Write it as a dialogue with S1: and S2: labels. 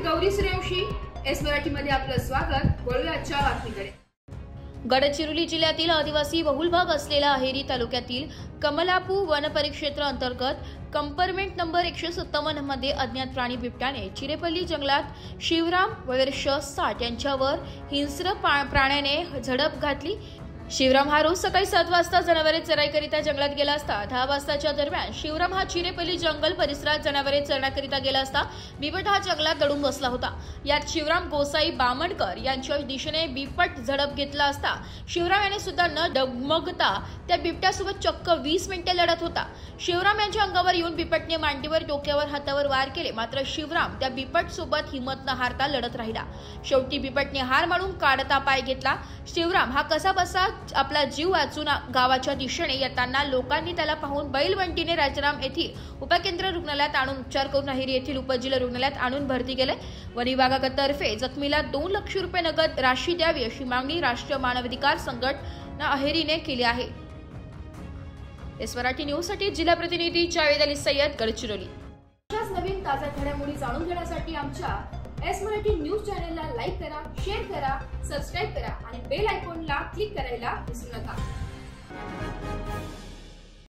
S1: Gauri Suryavanshi S मराठीमध्ये आपलं स्वागत। वळूया आजच्या बातमीकडे।
S2: गडचिरोली जिल्ह्यातील आदिवासी बहुल भाग असलेल्या अहेरी तालुक्यातील कमलापू वन परिक्षेत्र अंतर्गत कंपार्टमेंट नंबर 157 मध्ये अज्ञात प्राणी बिबट्याने चिरेपल्ली जंगलात शिवराम वर्ष 60 यांच्यावर हिंस्र प्राण्याने झडप घातली। शिवराम हा रोज सकाळी 7 वाजता जनावरे चराईकरिता जंगलात गेला असता 10 वाजताच्या दरम्यान शिवराम हा चिरेपल्ली जंगल परिसरात जनावरे चरण्याकरिता गेला असता बिबट हा जंगलात दडून बसला होता। यात शिवराम गोसाई बामणकर यांच्या दिशेने बिबट झडप घेतला असता शिवराम याने सुद्धा न डगमगता त्या बिबट्यासोबत चक्क 20 मिनिटे लढत होता। शिवराम यांच्या अंगावर येऊन बिबटने मांडीवर, डोक्यावर, हातावर वार केले, मात्र शिवराम त्या बिबट सोबत हिंमत न हारता लढत राहिला। शेवटी बिबटने हार मानून काढता पाय घेतला। शिवराम हा कसा बसा आपला जीव वाचून गावाच्या दिशेने येताना लोकांनी त्याला पाहून बैलवंटीने राजाराम येथील उपकेंद्र रुग्णालयात आणून उपचार करून अहेरी येथील उपजिल्हा रुग्णालयात आणून भरती केले। वन विभागातर्फे जखमीला 2 लाख रुपये नगद राशी द्यावी अशी मागणी राष्ट्रीय मानवाधिकार संघटना अहेरीने केली आहे। एस मराठी न्यूज साठी जिल्हा प्रतिनिधी जावेद अली सय्यद, गडचिरोली।
S1: अशाच नवीन ताज्या घडामोडी जाणून घेण्यासाठी आमच्या एस मराठी न्यूज चॅनलला लाईक करा, शेअर करा, सबस्क्राइब करा आणि बेल आयकॉनला क्लिक करायला विसरू नका।